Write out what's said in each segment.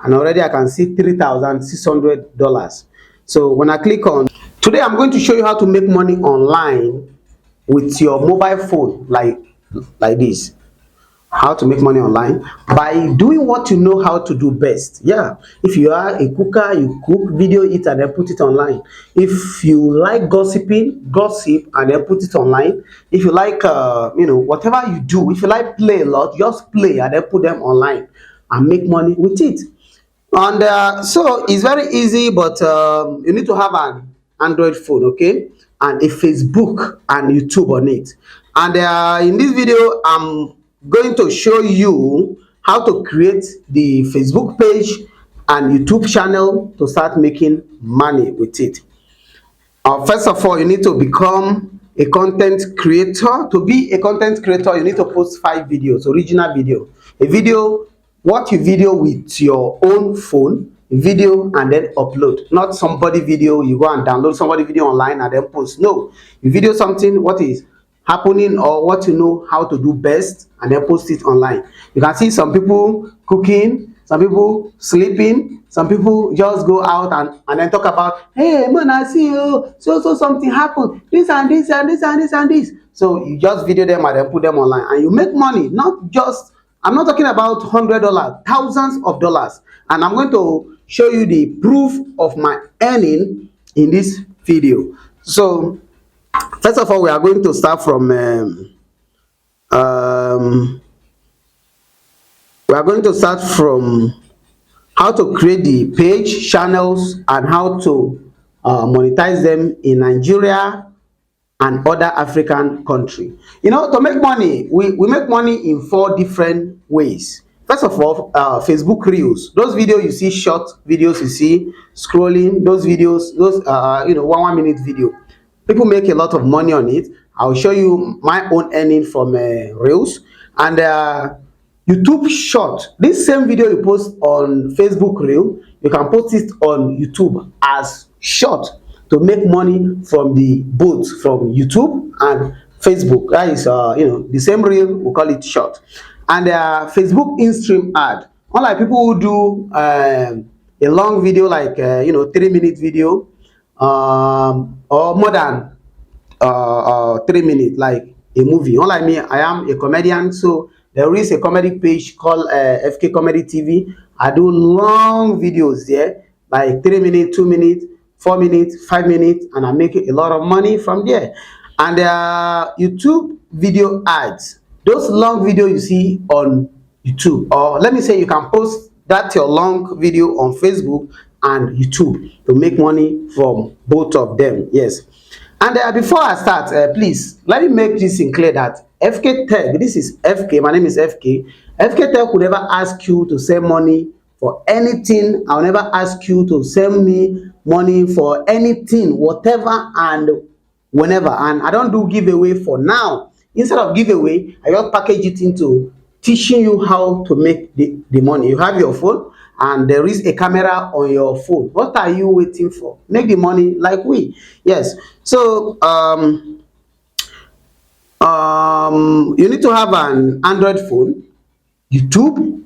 and already I can see $3,600. So when I click on, today I'm going to show you how to make money online with your mobile phone, like this. How to make money online by doing what you know how to do best. Yeah, if you are a cooker, you cook, video it, and then put it online. If you like gossiping, gossip and then put it online. If you like whatever you do, if you like play a lot, just play and then put them online and make money with it. And so it's very easy, but you need to have an Android phone, okay, and a Facebook and YouTube on it. And in this video I'm going to show you how to create the Facebook page and YouTube channel to start making money with it. First of all, you need to become a content creator. To be a content creator, you need to post 5 videos, original video. A video, what you video with your own phone, video, and then upload. Not somebody video, you go and download somebody video online and then post. No, you video something, what is happening or what you know how to do best, and then post it online. You can see some people cooking, some people sleeping, some people just go out and then talk about, hey man, I see you, so something happened, this and this and this and this and this. So you just video them and then put them online and you make money. Not just, I'm not talking about $100, thousands of dollars. And I'm going to show you the proof of my earning in this video. So first of all, we are going to start from we are going to start from how to create the page, channels, and how to monetize them in Nigeria and other African countries. You know, to make money, we make money in 4 different ways. First of all, Facebook Reels. Those videos you see, short videos you see, scrolling, those videos, those 1 minute video. People make a lot of money on it. I'll show you my own earning from Reels. And YouTube short. This same video you post on Facebook Reel, you can post it on YouTube as short to make money from the both from YouTube and Facebook. That is the same reel, we call it short. And Facebook in-stream ad. Unlike people who do a long video like 3-minute video or more than 3 minutes, like a movie. Unlike me, I am a comedian, so there is a comedy page called FK Comedy TV. I do long videos there, like 3 minutes, 2 minutes, 4 minutes, 5 minutes, and I make a lot of money from there. And YouTube video ads, those long videos you see on YouTube, or let me say you can post that your long video on Facebook and YouTube to make money from both of them. Yes. And before I start, please let me make this in clear that FK Tech, this is FK, my name is FK. FK Tech will never ask you to send money for anything. I'll never ask you to send me money for anything, whatever and whenever. And I don't do giveaway for now. Instead of giveaway, I just package it into teaching you how to make the money. You have your phone and there is a camera on your phone. What are you waiting for? Make the money like we. Yes. So you need to have an Android phone, YouTube,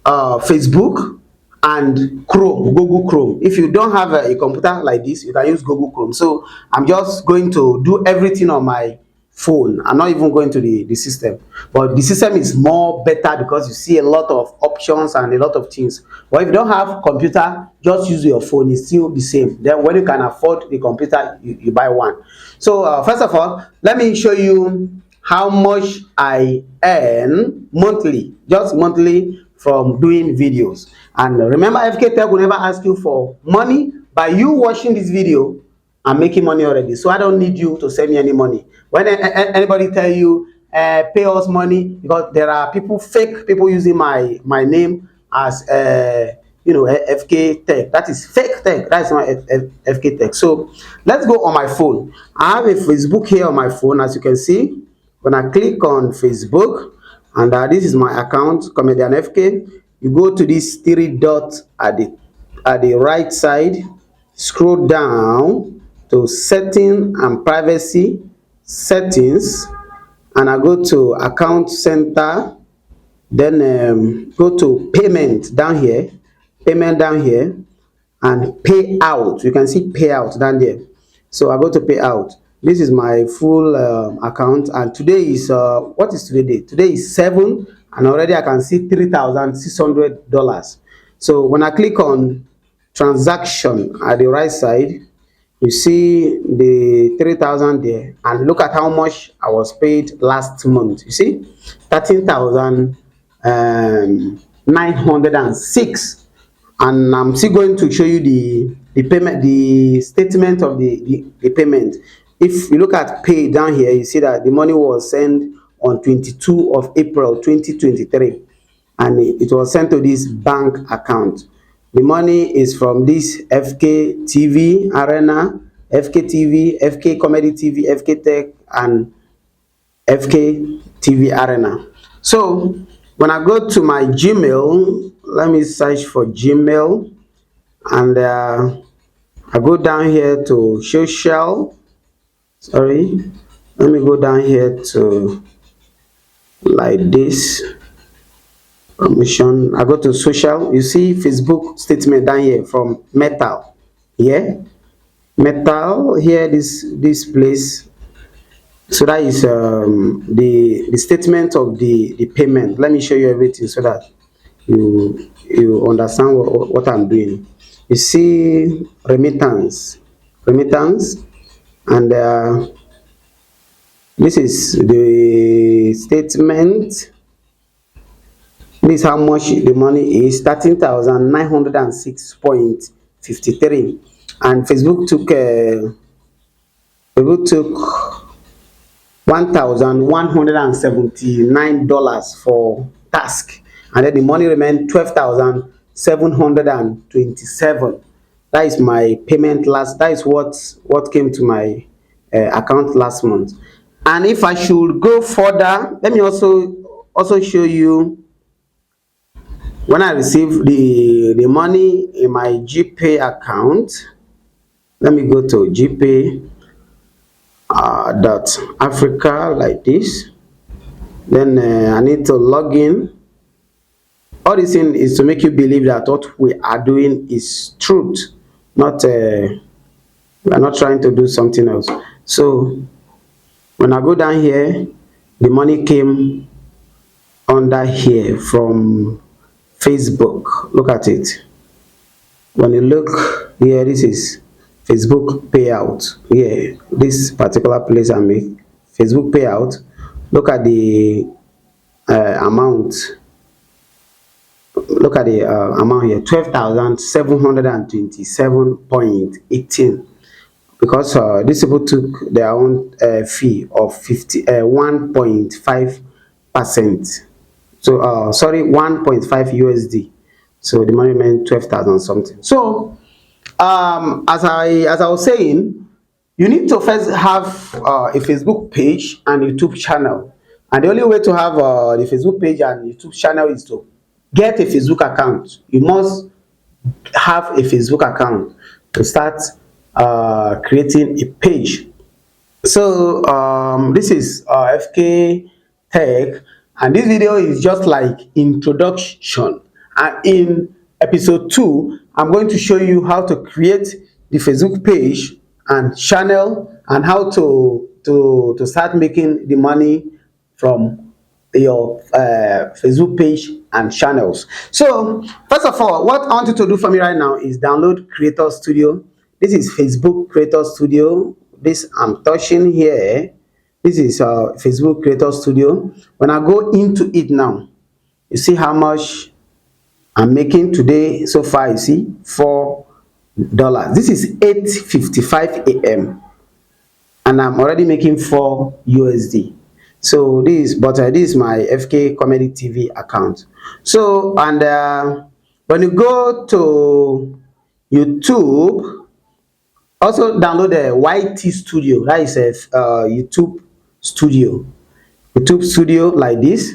Facebook, and Chrome, Google Chrome. If you don't have a computer like this, you can use Google Chrome. So I'm just going to do everything on my phone. I'm not even going to the system, but the system is more better because you see a lot of options and a lot of things. But if you don't have computer, just use your phone. It's still the same. Then when you can afford the computer, you buy one. So first of all, let me show you how much I earn monthly, just monthly, from doing videos. And remember, FK Tech will never ask you for money. By you watching this video, I'm making money already, so I don't need you to send me any money. When anybody tell you pay us money, because there are people, fake people using my name as FK Tech. That is fake tech. That is not FK Tech. So let's go on my phone. I have a Facebook here on my phone, as you can see. When I click on Facebook, and this is my account, Comedian FK, you go to this 3 dots at the right side, scroll down to setting and privacy settings, and I go to account center, then go to payment down here, payment down here and payout. You can see payout down there. So I go to payout. This is my full account, and today is what is today date? Today is 7, and already I can see $3,600. So when I click on transaction at the right side, you see the 3,000 there, and look at how much I was paid last month. You see 13,906. And I'm still going to show you the payment, the statement of the payment. If you look at pay down here, you see that the money was sent on 22 of April 2023, and it was sent to this bank account. The money is from this FKTV Arena, FKTV, FK Comedy TV, FK Tech, and fkTV Arena. So when I go to my Gmail, let me search for Gmail, and I go down here to social. Sorry, let me go down here to like this permission. I go to social. You see Facebook statement down here from Metal. Yeah, Metal here. This place. So that is the statement of the payment. Let me show you everything so that you understand what I'm doing. You see remittance, and this is the statement. This is how much the money is: 13,906.53, and Facebook took $1,179 for task, and then the money remained 12,727. That is my payment last. That is what came to my account last month. And if I should go further, let me also show you when I receive the money in my GPay account. Let me go to GPay dot Africa like this. Then I need to log in. All this thing is to make you believe that what we are doing is truth, not we are not trying to do something else. So when I go down here, the money came under here from Facebook. Look at it. When you look here, this is Facebook payout. Yeah, this particular place I make Facebook payout. Look at the amount. Look at the amount here: 12,727.18. Because these people took their own fee of 1.5%. So sorry, 1.5 USD. So the money meant 12,000 something. So as I was saying, you need to first have a Facebook page and YouTube channel. And the only way to have the Facebook page and YouTube channel is to get a Facebook account. You must have a Facebook account to start creating a page. So this is FK Tech, and this video is just like introduction. And in episode 2, I'm going to show you how to create the Facebook page and channel, and how to start making the money from your Facebook page and channels. So first of all, what I want you to do for me right now is download Creator Studio. This is Facebook Creator Studio. This I'm touching here. This is Facebook Creator Studio. When I go into it now, you see how much I'm making today so far. You see $4. This is 8:55 a.m. and I'm already making 4 USD. So this is my FK Comedy TV account. So, and when you go to YouTube, also download the YT Studio. That is a YouTube studio like this.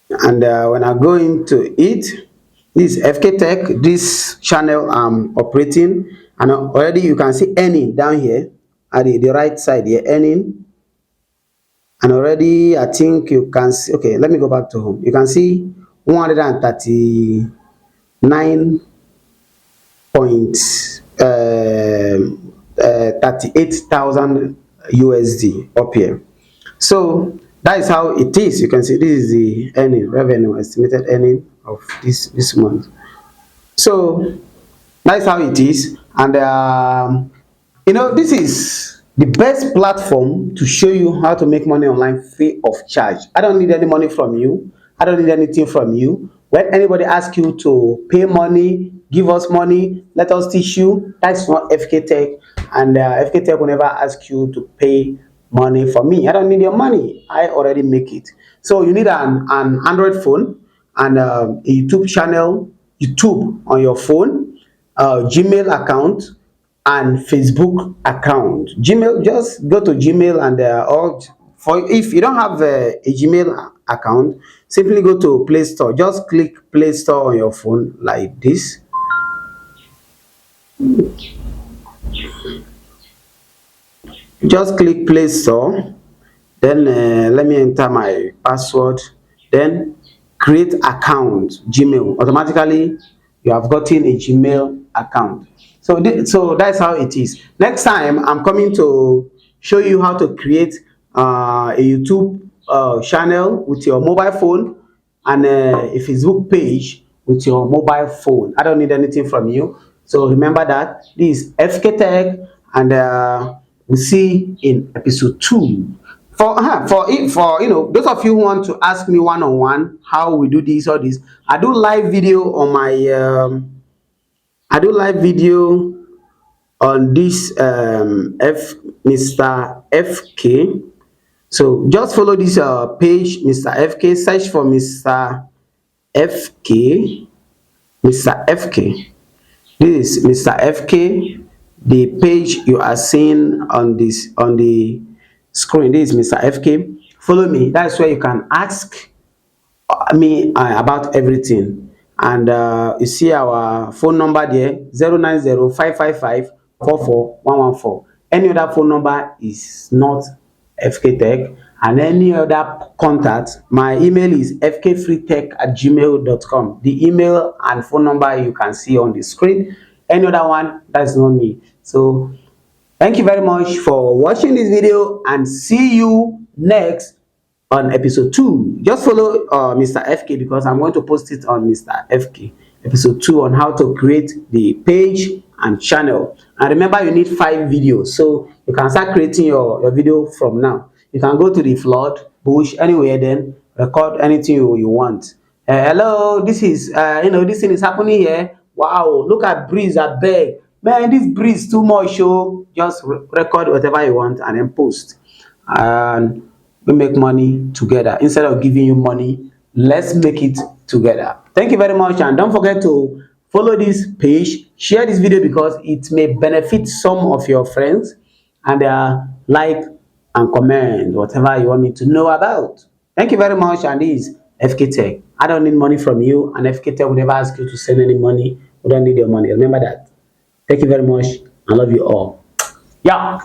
And when I go into it, this is FK Tech, this channel I'm operating, and already you can see earning down here at the right side here, earning. And already I think you can see, okay, let me go back to home. You can see 139 38,000 USD up here. So that is how it is. You can see this is the earning revenue, estimated earning of this month. So that's how it is. And you know, this is the best platform to show you how to make money online free of charge. I don't need any money from you. I don't need anything from you. When anybody asks you to pay money, give us money, let us teach you, that's not FK Tech. And FK Tech will never ask you to pay money for me. I don't need your money. I already make it. So you need an Android phone and a YouTube channel, YouTube on your phone, Gmail account, and Facebook account. Gmail, just go to Gmail and or for if you don't have a Gmail account, simply go to Play Store. Just click Play Store on your phone like this. Just click Play Store. Then let me enter my password. Then create account, Gmail. Automatically, you have gotten a Gmail account. So that's how it is. Next time, I'm coming to show you how to create a YouTube channel with your mobile phone and a Facebook page with your mobile phone. I don't need anything from you. So remember that this is FK Tech, and we'll see in episode 2. For you know, those of you who want to ask me one-on-one how we do this or this, I do live video on my I do live video on this Mr. FK. So just follow this page, Mr. FK. Search for Mr. FK. Mr. FK. This is Mr. FK. The page you are seeing on the screen. This is Mr. FK. Follow me. That's where you can ask me about everything. And you see our phone number there, 090-555-44114. Any other phone number is not FK Tech. And any other contact, my email is fkfreetech@gmail.com. The email and phone number you can see on the screen. Any other one, that's not me. So thank you very much for watching this video, and see you next on episode 2. Just follow Mr. FK, because I'm going to post it on Mr. FK episode 2 on how to create the page and channel. And remember, you need 5 videos, so you can start creating your video from now. You can go to the flood, bush, anywhere, then record anything you want. Hello, this is you know, this thing is happening here. Wow, look at breeze, I beg. Man, this breeze too much. So just record whatever you want and then post. And we make money together. Instead of giving you money, let's make it together. Thank you very much, and don't forget to follow this page, share this video because it may benefit some of your friends, and like and comment whatever you want me to know about. Thank you very much, and this is FK Tech. I don't need money from you, and FK Tech will never ask you to send any money. We don't need your money. Remember that. Thank you very much. I love you all. Yeah.